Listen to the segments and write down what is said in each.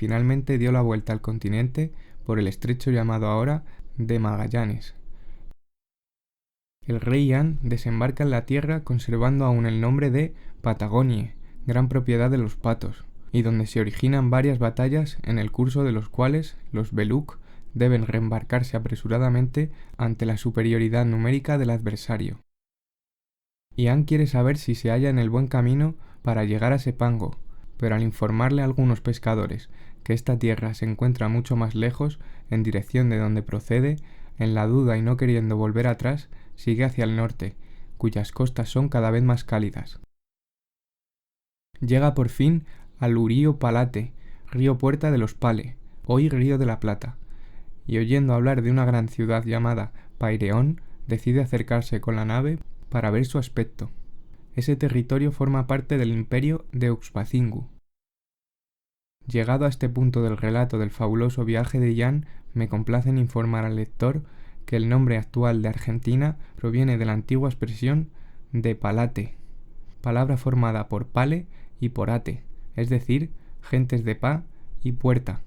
finalmente dio la vuelta al continente por el estrecho llamado ahora de Magallanes. El rey Ian desembarca en la tierra conservando aún el nombre de Patagonie, gran propiedad de los patos, y donde se originan varias batallas en el curso de los cuales los Beluk deben reembarcarse apresuradamente ante la superioridad numérica del adversario. Ian quiere saber si se halla en el buen camino para llegar a Sepango, pero al informarle a algunos pescadores que esta tierra se encuentra mucho más lejos en dirección de donde procede, en la duda y no queriendo volver atrás, sigue hacia el norte, cuyas costas son cada vez más cálidas. Llega por fin al Urío Palate, río Puerta de los Pale, hoy Río de la Plata, y oyendo hablar de una gran ciudad llamada Paireón, decide acercarse con la nave para ver su aspecto. Ese territorio forma parte del imperio de Uxpacingu. Llegado a este punto del relato del fabuloso viaje de Ian, me complace en informar al lector que el nombre actual de Argentina proviene de la antigua expresión de palate, palabra formada por pale y por ate, es decir, gentes de pa y puerta.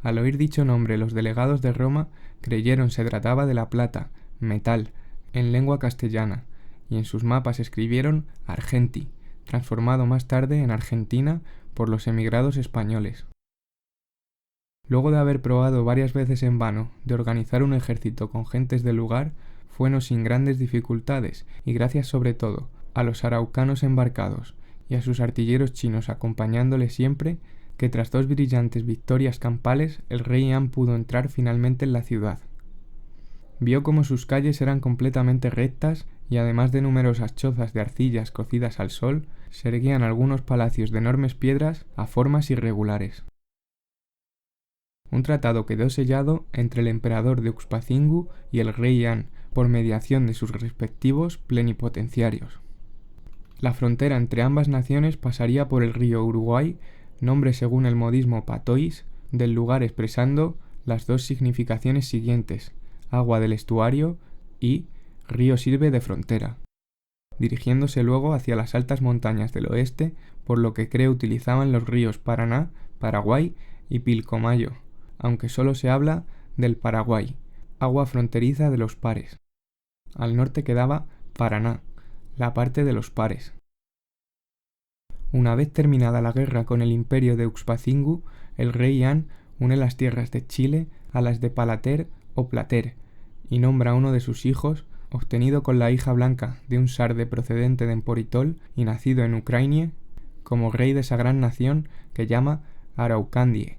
Al oír dicho nombre, los delegados de Roma creyeron se trataba de la plata, metal, en lengua castellana, y en sus mapas escribieron Argenti, transformado más tarde en Argentina por los emigrados españoles. Luego de haber probado varias veces en vano de organizar un ejército con gentes del lugar, fue no sin grandes dificultades, y gracias sobre todo a los araucanos embarcados y a sus artilleros chinos acompañándole siempre, que tras 2 brillantes victorias campales el rey Ian pudo entrar finalmente en la ciudad. Vio como sus calles eran completamente rectas y además de numerosas chozas de arcillas cocidas al sol, se erguían algunos palacios de enormes piedras a formas irregulares. Un tratado quedó sellado entre el emperador de Uxpacingu y el rey Ian por mediación de sus respectivos plenipotenciarios. La frontera entre ambas naciones pasaría por el río Uruguay, nombre según el modismo patois del lugar expresando las 2 significaciones siguientes: agua del estuario y río sirve de frontera, dirigiéndose luego hacia las altas montañas del oeste, por lo que creo utilizaban los ríos Paraná, Paraguay y Pilcomayo, aunque solo se habla del Paraguay, agua fronteriza de los pares. Al norte quedaba Paraná, la parte de los pares. Una vez terminada la guerra con el imperio de Uxpacingu, el rey Ian une las tierras de Chile a las de Palater o Plater, y nombra a uno de sus hijos, obtenido con la hija blanca de un sarde procedente de Emporitol y nacido en Ucrania, como rey de esa gran nación que llama Araucandie.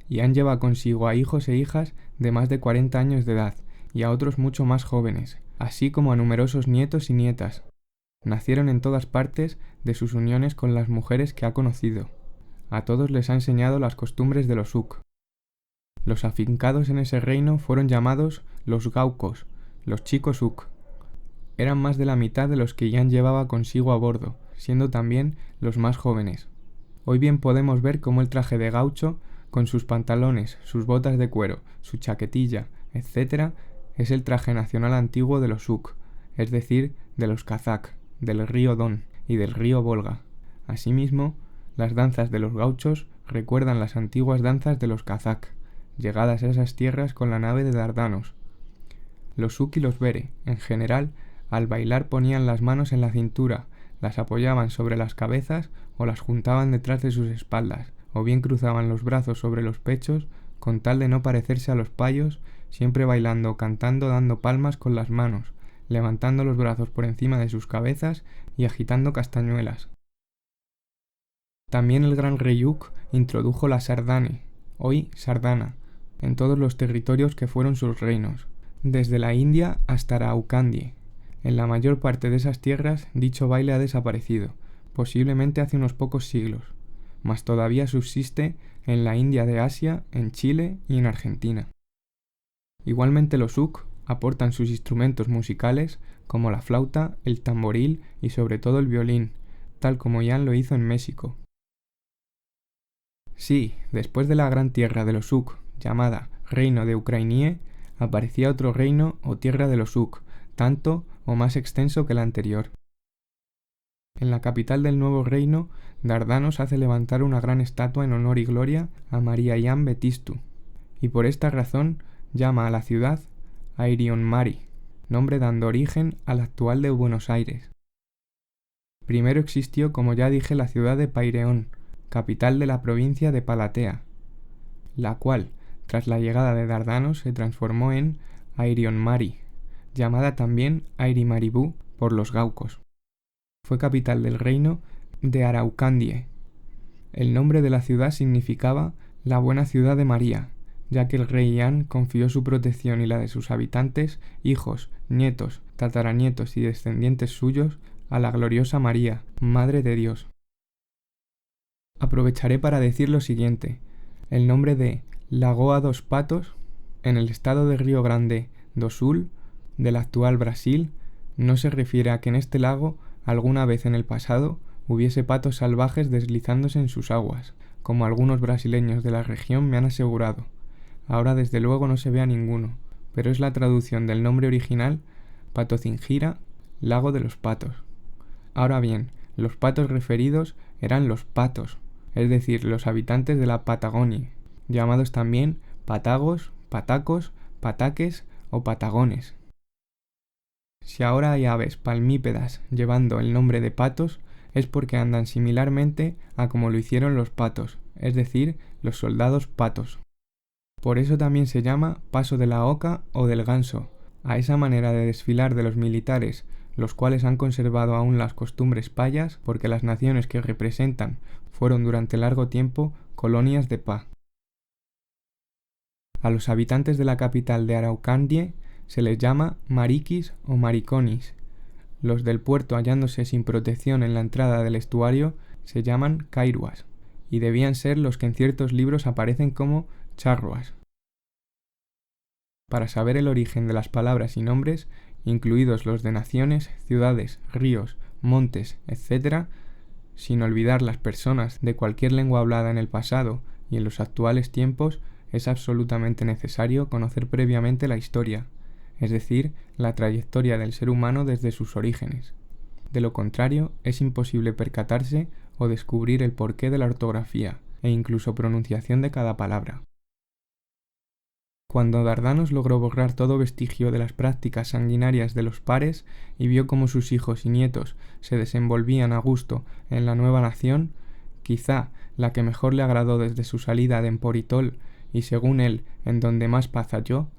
Ian lleva consigo a hijos e hijas de más de 40 años de edad y a otros mucho más jóvenes, así como a numerosos nietos y nietas. Nacieron en todas partes de sus uniones con las mujeres que ha conocido. A todos les ha enseñado las costumbres de los Uk. Los afincados en ese reino fueron llamados los Gaucos, los chicos Uk. Eran más de la mitad de los que Ian llevaba consigo a bordo, siendo también los más jóvenes. Hoy bien podemos ver cómo el traje de gaucho, con sus pantalones, sus botas de cuero, su chaquetilla, etc., es el traje nacional antiguo de los Uk, es decir, de los kazak, del río Don y del río Volga. Asimismo, las danzas de los gauchos recuerdan las antiguas danzas de los kazak, llegadas a esas tierras con la nave de Dardanos. Los Uk y los Bere, en general, al bailar ponían las manos en la cintura, las apoyaban sobre las cabezas o las juntaban detrás de sus espaldas, o bien cruzaban los brazos sobre los pechos con tal de no parecerse a los payos, siempre bailando o cantando dando palmas con las manos, levantando los brazos por encima de sus cabezas y agitando castañuelas. También el gran rey Uk introdujo la sardane, hoy sardana, en todos los territorios que fueron sus reinos, desde la India hasta Araucandie. En la mayor parte de esas tierras dicho baile ha desaparecido, posiblemente hace unos pocos siglos, mas todavía subsiste en la India de Asia, en Chile y en Argentina. Igualmente los Uk aportan sus instrumentos musicales como la flauta, el tamboril y sobre todo el violín, tal como Ian lo hizo en México. Sí, después de la gran tierra de los Uk, llamada Reino de Ucrainie, aparecía otro reino o tierra de los Uk, tanto o más extenso que el anterior. En la capital del nuevo reino, Dardanos hace levantar una gran estatua en honor y gloria a María Ian Betistu, y por esta razón llama a la ciudad Airion Mari, nombre dando origen al actual de Buenos Aires. Primero existió, como ya dije, la ciudad de Paireón, capital de la provincia de Palatea, la cual, tras la llegada de Dardanos, se transformó en Airion Mari, llamada también Airimaribú por los gaucos. Fue capital del reino de Araucandie. El nombre de la ciudad significaba la buena ciudad de María, ya que el rey Ian confió su protección y la de sus habitantes, hijos, nietos, tataranietos y descendientes suyos a la gloriosa María, Madre de Dios. Aprovecharé para decir lo siguiente. El nombre de Lagoa dos Patos, en el estado de Río Grande do Sul, del actual Brasil, no se refiere a que en este lago, alguna vez en el pasado, hubiese patos salvajes deslizándose en sus aguas, como algunos brasileños de la región me han asegurado. Ahora desde luego no se ve a ninguno, pero es la traducción del nombre original Patocingira, lago de los patos. Ahora bien, los patos referidos eran los patos, es decir, los habitantes de la Patagonia, llamados también patagos, patacos, pataques o patagones. Si ahora hay aves palmípedas llevando el nombre de patos, es porque andan similarmente a como lo hicieron los patos, es decir, los soldados patos. Por eso también se llama paso de la oca o del ganso, a esa manera de desfilar de los militares, los cuales han conservado aún las costumbres payas porque las naciones que representan fueron durante largo tiempo colonias de paz. A los habitantes de la capital de Araucandie se les llama mariquis o mariconis. Los del puerto hallándose sin protección en la entrada del estuario se llaman cairuas, y debían ser los que en ciertos libros aparecen como charruas. Para saber el origen de las palabras y nombres, incluidos los de naciones, ciudades, ríos, montes, etc., sin olvidar las personas de cualquier lengua hablada en el pasado y en los actuales tiempos, es absolutamente necesario conocer previamente la historia, es decir, la trayectoria del ser humano desde sus orígenes. De lo contrario, es imposible percatarse o descubrir el porqué de la ortografía e incluso pronunciación de cada palabra. Cuando Dardanos logró borrar todo vestigio de las prácticas sanguinarias de los pares y vio cómo sus hijos y nietos se desenvolvían a gusto en la nueva nación, quizá la que mejor le agradó desde su salida de Emporitol y según él en donde más paz halló,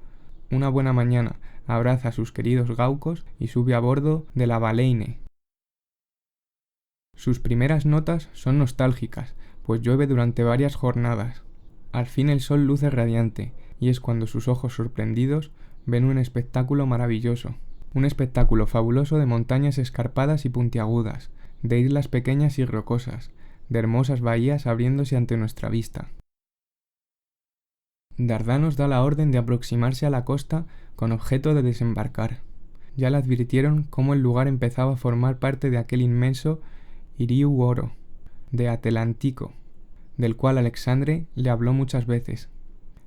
una buena mañana abraza a sus queridos gaucos y sube a bordo de la Baleine. Sus primeras notas son nostálgicas, pues llueve durante varias jornadas. Al fin el sol luce radiante, y es cuando sus ojos sorprendidos ven un espectáculo maravilloso, un espectáculo fabuloso de montañas escarpadas y puntiagudas, de islas pequeñas y rocosas, de hermosas bahías abriéndose ante nuestra vista. Dardanos da la orden de aproximarse a la costa con objeto de desembarcar. Ya le advirtieron cómo el lugar empezaba a formar parte de aquel inmenso Iriu Oro, de Atelantico, del cual Alexandre le habló muchas veces.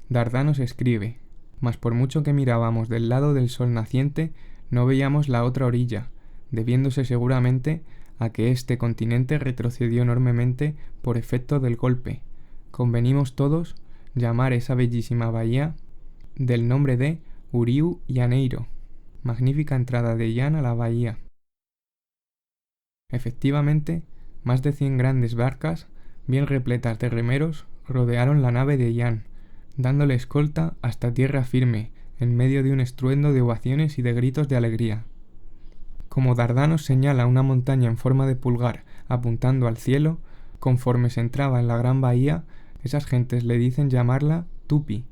Dardanos escribe, mas por mucho que mirábamos del lado del sol naciente, no veíamos la otra orilla, debiéndose seguramente a que este continente retrocedió enormemente por efecto del golpe. Convenimos todos llamar esa bellísima bahía del nombre de Uriu Llaneiro, magnífica entrada de Ian a la bahía. Efectivamente, más de 100 grandes barcas, bien repletas de remeros, rodearon la nave de Ian, dándole escolta hasta tierra firme, en medio de un estruendo de ovaciones y de gritos de alegría. Como Dardanos señala una montaña en forma de pulgar apuntando al cielo, conforme se entraba en la gran bahía, esas gentes le dicen llamarla Tupi,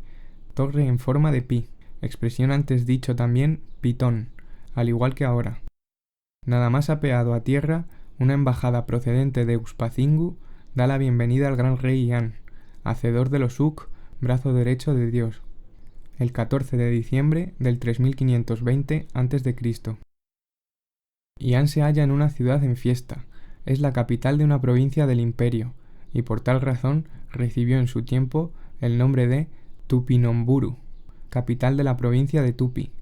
torre en forma de pi, expresión antes dicho también pitón, al igual que ahora. Nada más apeado a tierra, una embajada procedente de Uspacingu da la bienvenida al gran rey Ian, hacedor de los Uc, brazo derecho de Dios, el 14 de diciembre del 3520 a.C. Ian se halla en una ciudad en fiesta, es la capital de una provincia del imperio, y por tal razón recibió en su tiempo el nombre de Tupinamburu, capital de la provincia de Tupi.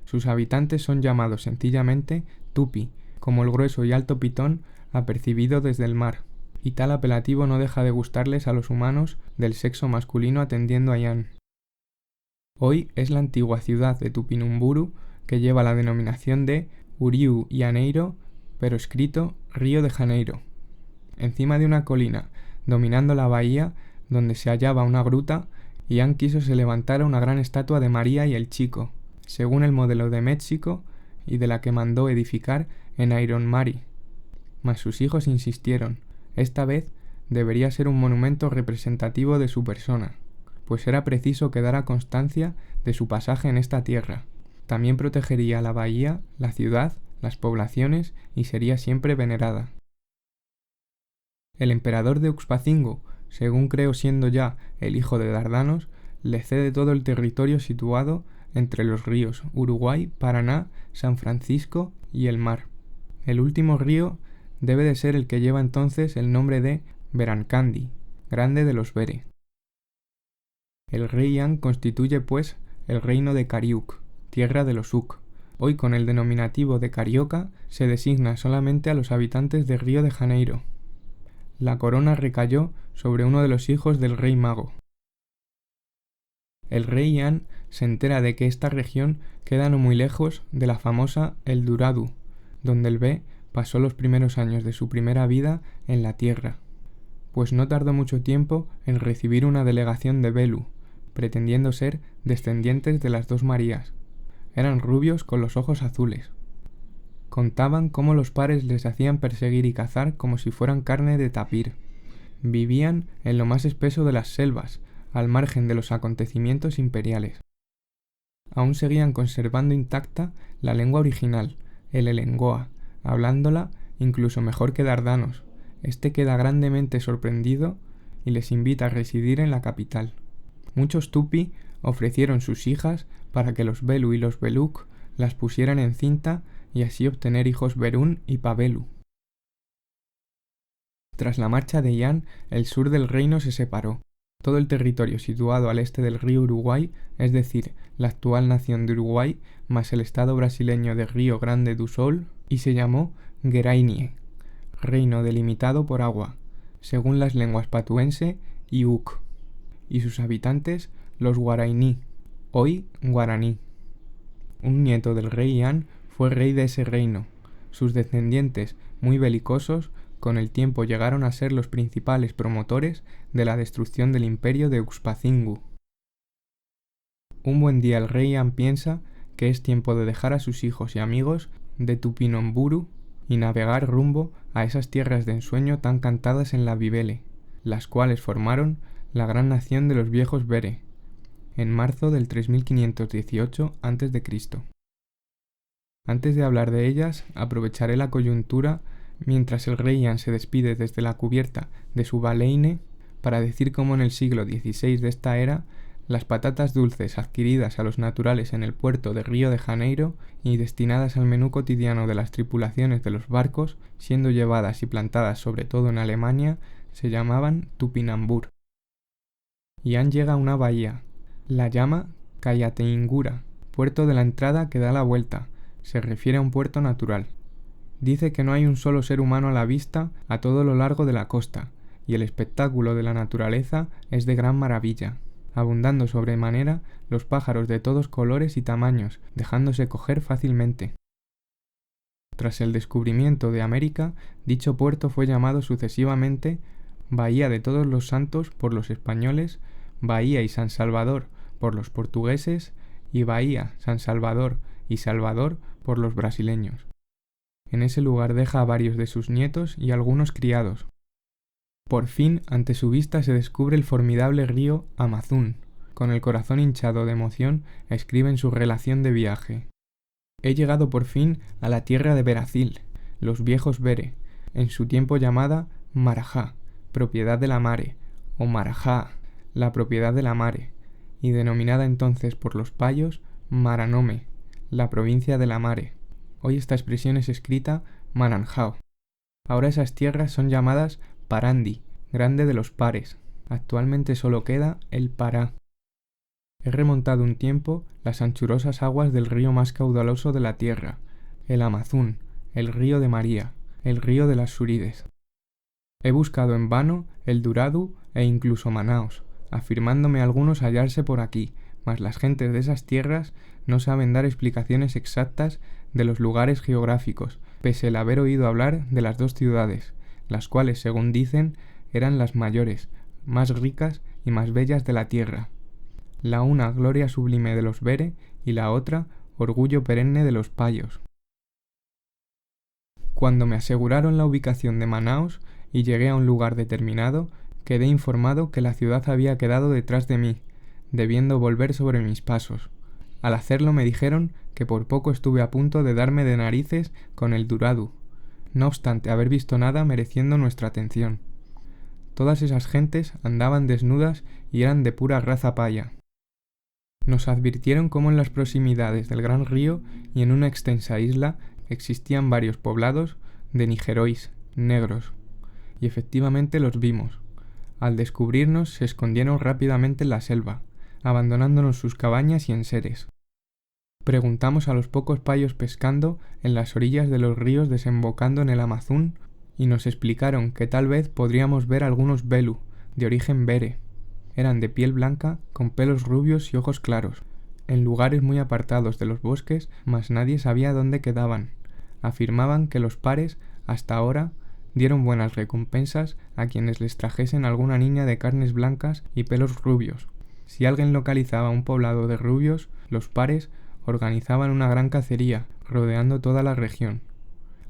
Sus habitantes son llamados sencillamente Tupi, como el grueso y alto pitón apercibido desde el mar, y tal apelativo no deja de gustarles a los humanos del sexo masculino atendiendo a Yan. Hoy es la antigua ciudad de Tupinamburu que lleva la denominación de Rio de Janeiro, pero escrito Río de Janeiro. Encima de una colina, dominando la bahía, donde se hallaba una gruta, Yan quiso se levantara una gran estatua de María y el Chico, según el modelo de México y de la que mandó edificar en Aironmari. Mas sus hijos insistieron, esta vez debería ser un monumento representativo de su persona, pues era preciso que dara constancia de su pasaje en esta tierra. También protegería la bahía, la ciudad, las poblaciones y sería siempre venerada. El emperador de Uxpacingo, según creo siendo ya el hijo de Dardanos, le cede todo el territorio situado entre los ríos Uruguay, Paraná, San Francisco y el mar. El último río debe de ser el que lleva entonces el nombre de Verancandi, grande de los Bere. El rey Yan constituye pues el reino de Cariuc, tierra de los Uc. Hoy con el denominativo de Carioca se designa solamente a los habitantes de Río de Janeiro. La corona recayó sobre uno de los hijos del rey mago. El rey Yan se entera de que esta región queda no muy lejos de la famosa El Dorado, donde el Be pasó los primeros años de su primera vida en la tierra, pues no tardó mucho tiempo en recibir una delegación de Belu, pretendiendo ser descendientes de las dos Marías. Eran rubios con los ojos azules. Contaban cómo los pares les hacían perseguir y cazar como si fueran carne de tapir. Vivían en lo más espeso de las selvas, al margen de los acontecimientos imperiales. Aún seguían conservando intacta la lengua original, el elengoa, hablándola incluso mejor que Dardanos. Este queda grandemente sorprendido y les invita a residir en la capital. Muchos tupi ofrecieron sus hijas para que los Belu y los Beluk las pusieran en cinta y así obtener hijos Berún y Pabelu. Tras la marcha de Yan, el sur del reino se separó. Todo el territorio situado al este del río Uruguay, es decir, la actual nación de Uruguay, más el estado brasileño de Río Grande do Sul, y se llamó Guerainie, reino delimitado por agua, según las lenguas patuense y Uc, y sus habitantes los guaraní, hoy guaraní. Un nieto del rey Yan fue rey de ese reino. Sus descendientes, muy belicosos, con el tiempo llegaron a ser los principales promotores de la destrucción del imperio de Uxpacingo. Un buen día el rey Yan piensa que es tiempo de dejar a sus hijos y amigos de Tupinamburu y navegar rumbo a esas tierras de ensueño tan cantadas en la Bibele, las cuales formaron la gran nación de los viejos Bere, en marzo del 3518 a.C. Antes de hablar de ellas, aprovecharé la coyuntura mientras el rey Yan se despide desde la cubierta de su baleine para decir cómo en el siglo XVI de esta era las patatas dulces adquiridas a los naturales en el puerto de Río de Janeiro y destinadas al menú cotidiano de las tripulaciones de los barcos, siendo llevadas y plantadas sobre todo en Alemania, se llamaban Tupinambur. Yan llega a una bahía, la llama Cayateingura, puerto de la entrada que da la vuelta, se refiere a un puerto natural. Dice que no hay un solo ser humano a la vista a todo lo largo de la costa, y el espectáculo de la naturaleza es de gran maravilla, abundando sobremanera los pájaros de todos colores y tamaños, dejándose coger fácilmente. Tras el descubrimiento de América, dicho puerto fue llamado sucesivamente Bahía de Todos los Santos por los españoles, Bahía y San Salvador por los portugueses y Bahía, San Salvador y Salvador por los brasileños. En ese lugar deja a varios de sus nietos y algunos criados. Por fin, ante su vista se descubre el formidable río Amazún. Con el corazón hinchado de emoción, escribe en su relación de viaje: He llegado por fin a la tierra de Veracil, los viejos Bere, en su tiempo llamada Marajá, propiedad de la mare, o Marajá, la propiedad de la mare, y denominada entonces por los payos Maranome, la provincia de la mare. Hoy esta expresión es escrita Maranhao. Ahora esas tierras son llamadas Parandi, grande de los pares. Actualmente solo queda el Pará. He remontado un tiempo las anchurosas aguas del río más caudaloso de la tierra, el Amazún, el río de María, el río de las Surídes. He buscado en vano el Duradu e incluso Manaos, afirmándome algunos hallarse por aquí, mas las gentes de esas tierras no saben dar explicaciones exactas de los lugares geográficos, pese el haber oído hablar de las dos ciudades, las cuales, según dicen, eran las mayores, más ricas y más bellas de la tierra. La una gloria sublime de los Bere y la otra orgullo perenne de los Payos. Cuando me aseguraron la ubicación de Manaos y llegué a un lugar determinado, quedé informado que la ciudad había quedado detrás de mí, debiendo volver sobre mis pasos. Al hacerlo me dijeron que por poco estuve a punto de darme de narices con el Duradu, no obstante haber visto nada mereciendo nuestra atención. Todas esas gentes andaban desnudas y eran de pura raza paya. Nos advirtieron cómo en las proximidades del gran río y en una extensa isla existían varios poblados de nigerois, negros, y efectivamente los vimos. Al descubrirnos se escondieron rápidamente en la selva, abandonándonos sus cabañas y enseres. Preguntamos a los pocos payos pescando en las orillas de los ríos desembocando en el Amazún y nos explicaron que tal vez podríamos ver algunos Belu, de origen Bere. Eran de piel blanca, con pelos rubios y ojos claros, en lugares muy apartados de los bosques, mas nadie sabía dónde quedaban. Afirmaban que los pares, hasta ahora, dieron buenas recompensas a quienes les trajesen alguna niña de carnes blancas y pelos rubios. Si alguien localizaba un poblado de rubios, los pares organizaban una gran cacería, rodeando toda la región.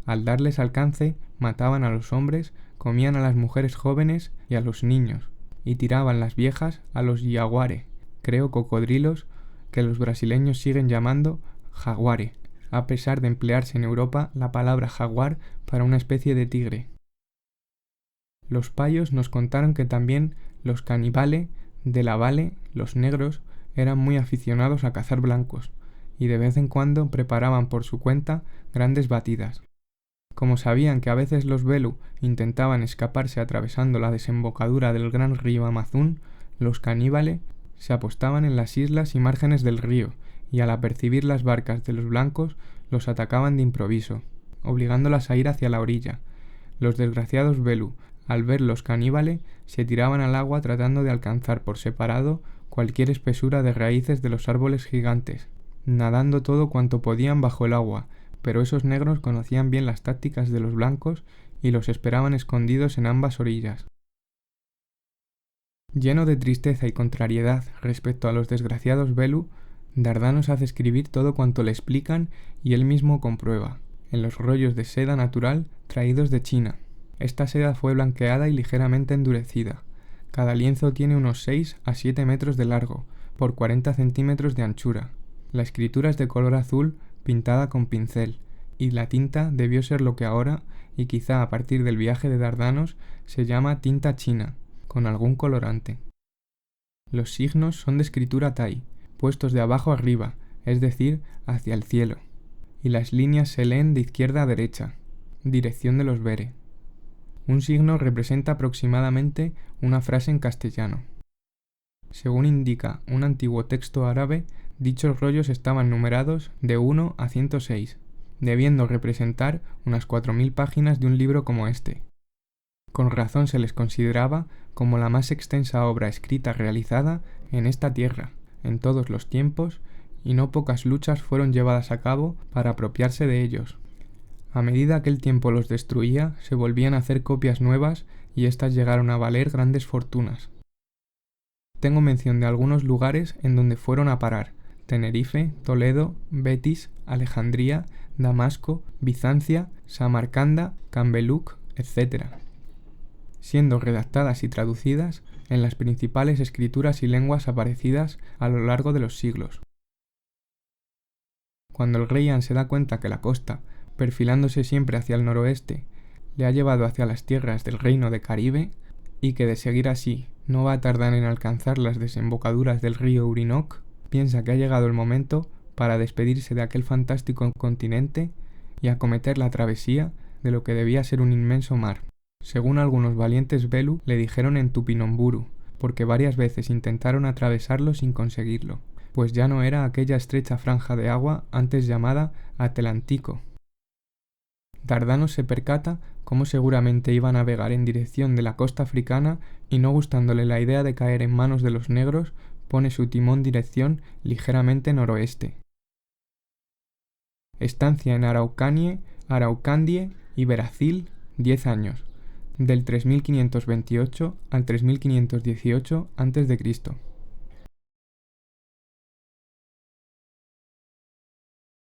Al darles alcance, mataban a los hombres, comían a las mujeres jóvenes y a los niños, y tiraban las viejas a los yaguare, creo cocodrilos, que los brasileños siguen llamando jaguare, a pesar de emplearse en Europa la palabra jaguar para una especie de tigre. Los payos nos contaron que también los canibale de la Vale, los negros, eran muy aficionados a cazar blancos, y de vez en cuando preparaban por su cuenta grandes batidas. Como sabían que a veces los Belu intentaban escaparse atravesando la desembocadura del gran río Amazún, los caníbales se apostaban en las islas y márgenes del río, y al apercibir las barcas de los blancos los atacaban de improviso, obligándolas a ir hacia la orilla. Los desgraciados Belu, al ver los caníbales, se tiraban al agua tratando de alcanzar por separado cualquier espesura de raíces de los árboles gigantes, nadando todo cuanto podían bajo el agua, pero esos negros conocían bien las tácticas de los blancos y los esperaban escondidos en ambas orillas. Lleno de tristeza y contrariedad respecto a los desgraciados Belu, Dardanos hace escribir todo cuanto le explican y él mismo comprueba, en los rollos de seda natural traídos de China. Esta seda fue blanqueada y ligeramente endurecida. Cada lienzo tiene unos 6 a 7 metros de largo, por 40 centímetros de anchura. La escritura es de color azul, pintada con pincel, y la tinta debió ser lo que ahora, y quizá a partir del viaje de Dardanos, se llama tinta china, con algún colorante. Los signos son de escritura tai, puestos de abajo arriba, es decir, hacia el cielo, y las líneas se leen de izquierda a derecha, dirección de los Bere. Un signo representa aproximadamente una frase en castellano. Según indica un antiguo texto árabe, dichos rollos estaban numerados de 1 a 106, debiendo representar unas 4000 páginas de un libro como este. Con razón se les consideraba como la más extensa obra escrita realizada en esta tierra, en todos los tiempos, y no pocas luchas fueron llevadas a cabo para apropiarse de ellos. A medida que el tiempo los destruía, se volvían a hacer copias nuevas y éstas llegaron a valer grandes fortunas. Tengo mención de algunos lugares en donde fueron a parar: Tenerife, Toledo, Betis, Alejandría, Damasco, Bizancia, Samarcanda, Cambelúc, etc., siendo redactadas y traducidas en las principales escrituras y lenguas aparecidas a lo largo de los siglos. Cuando el rey An se da cuenta que la costa, perfilándose siempre hacia el noroeste, le ha llevado hacia las tierras del reino de Caribe, y que de seguir así no va a tardar en alcanzar las desembocaduras del río Orinoco, piensa que ha llegado el momento para despedirse de aquel fantástico continente y acometer la travesía de lo que debía ser un inmenso mar. Según algunos valientes Belu le dijeron en Tupinamburu, porque varias veces intentaron atravesarlo sin conseguirlo, pues ya no era aquella estrecha franja de agua antes llamada Atlántico. Dardanos se percata cómo seguramente iba a navegar en dirección de la costa africana y, no gustándole la idea de caer en manos de los negros, pone su timón dirección ligeramente noroeste. Estancia en Araucandie y Veracil 10 años, del 3528 al 3518 a.C.